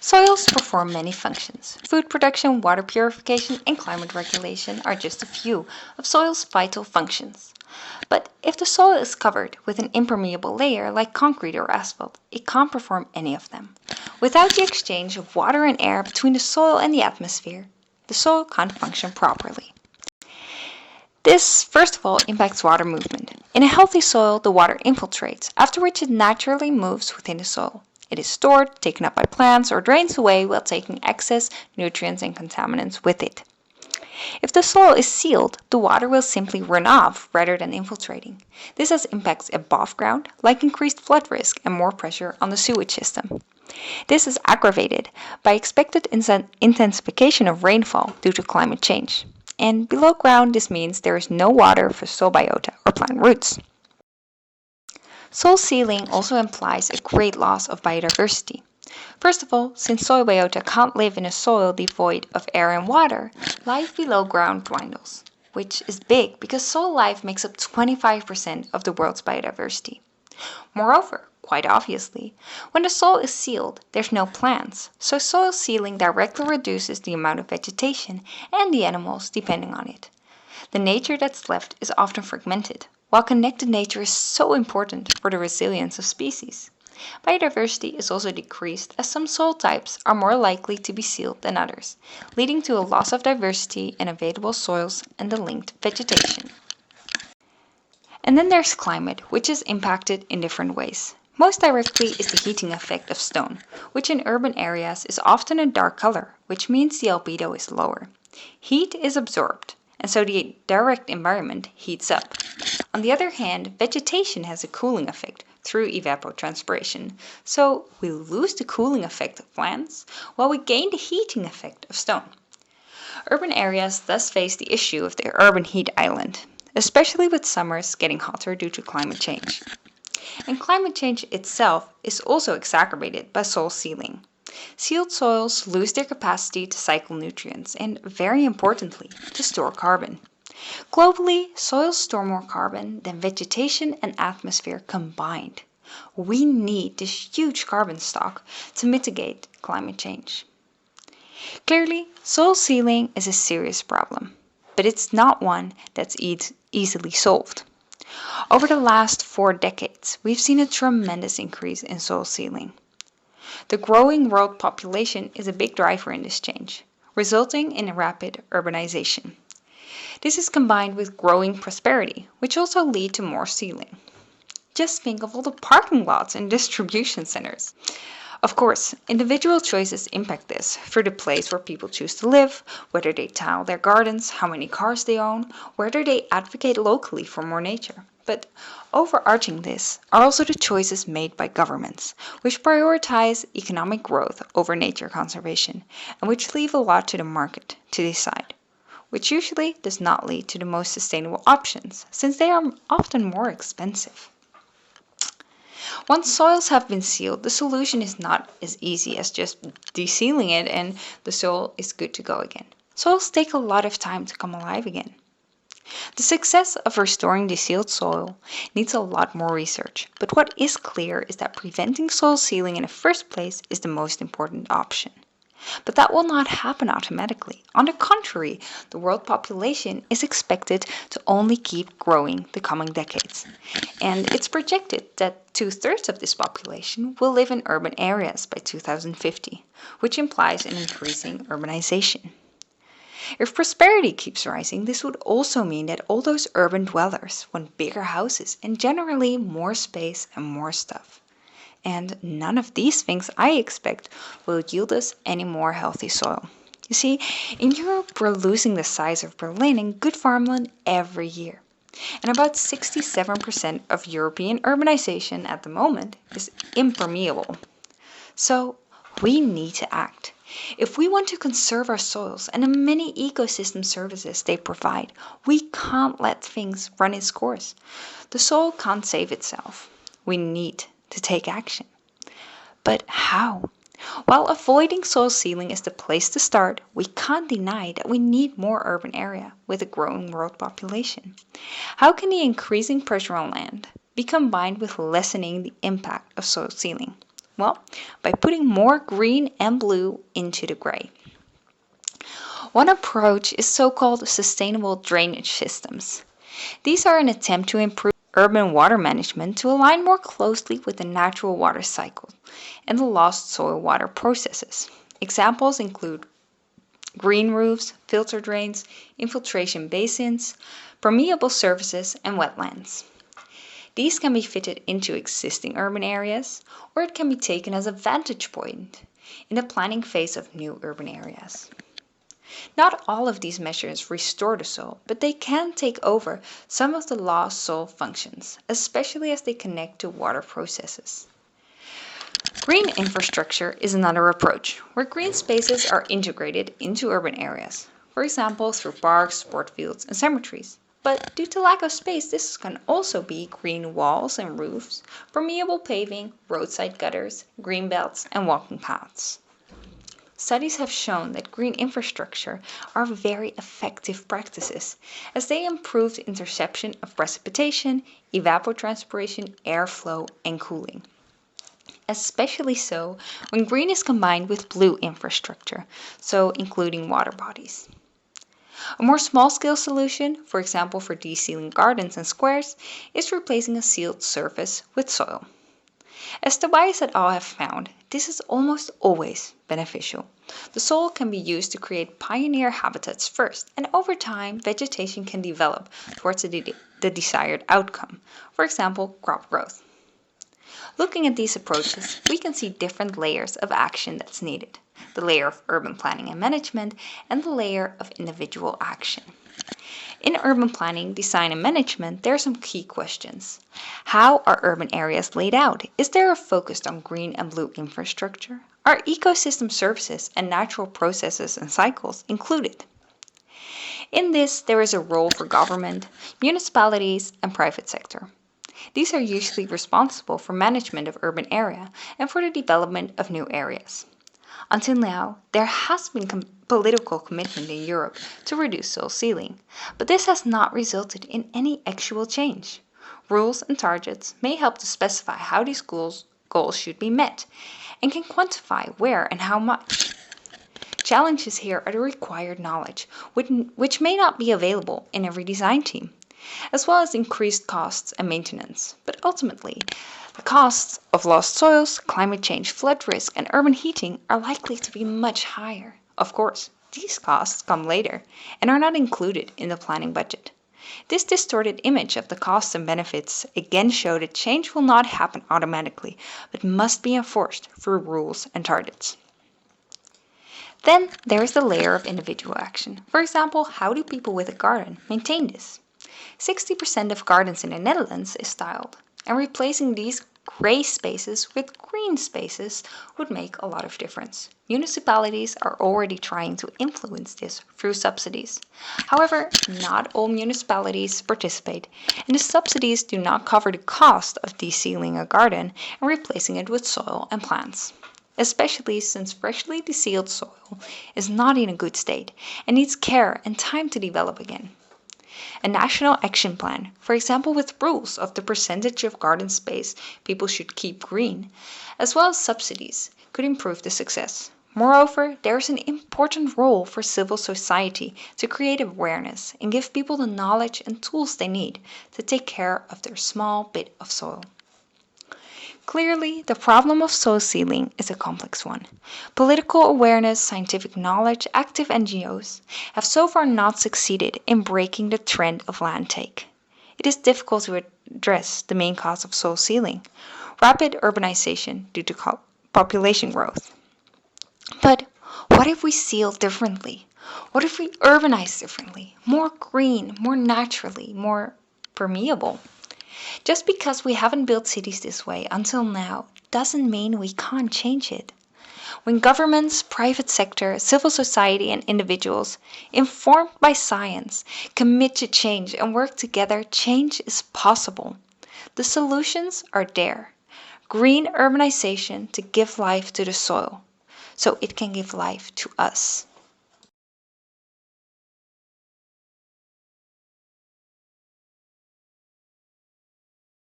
Soils perform many functions. Food production, water purification, and climate regulation are just a few of soil's vital functions. But if the soil is covered with an impermeable layer like concrete or asphalt, it can't perform any of them. Without the exchange of water and air between the soil and the atmosphere, the soil can't function properly. This, first of all, impacts water movement. In a healthy soil, the water infiltrates, after which it naturally moves within the soil. It is stored, taken up by plants, or drains away while taking excess nutrients and contaminants with it. If the soil is sealed, the water will simply run off rather than infiltrating. This has impacts above ground, like increased flood risk and more pressure on the sewage system. This is aggravated by expected intensification of rainfall due to climate change. And below ground, this means there is no water for soil biota or plant roots. Soil sealing also implies a great loss of biodiversity. First of all, since soil biota can't live in a soil devoid of air and water, life below ground dwindles, which is big because soil life makes up 25% of the world's biodiversity. Moreover, quite obviously, when the soil is sealed, there's no plants, so soil sealing directly reduces the amount of vegetation and the animals depending on it. The nature that's left is often fragmented, while connected nature is so important for the resilience of species. Biodiversity is also decreased as some soil types are more likely to be sealed than others, leading to a loss of diversity in available soils and the linked vegetation. And then there's climate, which is impacted in different ways. Most directly is the heating effect of stone, which in urban areas is often a dark color, which means the albedo is lower. Heat is absorbed, and so the direct environment heats up. On the other hand, vegetation has a cooling effect through evapotranspiration, so we lose the cooling effect of plants while we gain the heating effect of stone. Urban areas thus face the issue of the urban heat island, especially with summers getting hotter due to climate change. And climate change itself is also exacerbated by soil sealing. Sealed soils lose their capacity to cycle nutrients and, very importantly, to store carbon. Globally, soils store more carbon than vegetation and atmosphere combined. We need this huge carbon stock to mitigate climate change. Clearly, soil sealing is a serious problem, but it's not one that's easily solved. Over the last 4 decades, we've seen a tremendous increase in soil sealing. The growing world population is a big driver in this change, resulting in a rapid urbanization. This is combined with growing prosperity, which also lead to more sealing. Just think of all the parking lots and distribution centers. Of course, individual choices impact this through the place where people choose to live, whether they tile their gardens, how many cars they own, whether they advocate locally for more nature. But overarching this are also the choices made by governments, which prioritize economic growth over nature conservation, and which leave a lot to the market to decide, which usually does not lead to the most sustainable options, since they are often more expensive. Once soils have been sealed, the solution is not as easy as just desealing it and the soil is good to go again. Soils take a lot of time to come alive again. The success of restoring desealed soil needs a lot more research, but what is clear is that preventing soil sealing in the first place is the most important option. But that will not happen automatically. On the contrary, the world population is expected to only keep growing the coming decades. And it's projected that 2/3 of this population will live in urban areas by 2050, which implies an increasing urbanization. If prosperity keeps rising, this would also mean that all those urban dwellers want bigger houses and generally more space and more stuff. And none of these things, I expect, will yield us any more healthy soil. You see, in Europe, we're losing the size of Berlin in good farmland every year. And about 67% of European urbanization at the moment is impermeable. So we need to act. If we want to conserve our soils and the many ecosystem services they provide, we can't let things run its course. The soil can't save itself. We need to take action. But how? While avoiding soil sealing is the place to start, we can't deny that we need more urban area with a growing world population. How can the increasing pressure on land be combined with lessening the impact of soil sealing? Well, by putting more green and blue into the gray. One approach is so-called sustainable drainage systems. These are an attempt to improve urban water management to align more closely with the natural water cycle and the lost soil water processes. Examples include green roofs, filter drains, infiltration basins, permeable surfaces, and wetlands. These can be fitted into existing urban areas, or it can be taken as a vantage point in the planning phase of new urban areas. Not all of these measures restore the soil, but they can take over some of the lost soil functions, especially as they connect to water processes. Green infrastructure is another approach, where green spaces are integrated into urban areas, for example through parks, sport fields, and cemeteries. But due to lack of space, this can also be green walls and roofs, permeable paving, roadside gutters, green belts, and walking paths. Studies have shown that green infrastructure are very effective practices, as they improve the interception of precipitation, evapotranspiration, airflow, and cooling. Especially so when green is combined with blue infrastructure, so including water bodies. A more small-scale solution, for example for de-sealing gardens and squares, is replacing a sealed surface with soil. As Tobias et al. Have found, this is almost always beneficial. The soil can be used to create pioneer habitats first, and over time, vegetation can develop towards the desired outcome, for example, crop growth. Looking at these approaches, we can see different layers of action that's needed. The layer of urban planning and management, and the layer of individual action. In urban planning, design, and management, there are some key questions. How are urban areas laid out? Is there a focus on green and blue infrastructure? Are ecosystem services and natural processes and cycles included? In this, there is a role for government, municipalities, and private sector. These are usually responsible for management of urban area and for the development of new areas. Until now, there has been political commitment in Europe to reduce soil sealing, but this has not resulted in any actual change. Rules and targets may help to specify how these goals should be met, and can quantify where and how much. Challenges here are the required knowledge, which may not be available in every design team, as well as increased costs and maintenance. But ultimately, the costs of lost soils, climate change, flood risk, and urban heating are likely to be much higher. Of course, these costs come later and are not included in the planning budget. This distorted image of the costs and benefits again show that change will not happen automatically, but must be enforced through rules and targets. Then there is the layer of individual action. For example, how do people with a garden maintain this? 60% of gardens in the Netherlands is tiled, and replacing these gray spaces with green spaces would make a lot of difference. Municipalities are already trying to influence this through subsidies. However, not all municipalities participate, and the subsidies do not cover the cost of de-sealing a garden and replacing it with soil and plants. Especially since freshly de-sealed soil is not in a good state and needs care and time to develop again. A national action plan, for example with rules of the percentage of garden space people should keep green, as well as subsidies, could improve the success. Moreover, there is an important role for civil society to create awareness and give people the knowledge and tools they need to take care of their small bit of soil. Clearly, the problem of soil sealing is a complex one. Political awareness, scientific knowledge, active NGOs have so far not succeeded in breaking the trend of land take. It is difficult to address the main cause of soil sealing, rapid urbanization due to population growth. But what if we seal differently? What if we urbanize differently? More green, more naturally, more permeable? Just because we haven't built cities this way until now doesn't mean we can't change it. When governments, private sector, civil society, and individuals, informed by science, commit to change and work together, change is possible. The solutions are there. Green urbanization to give life to the soil, so it can give life to us.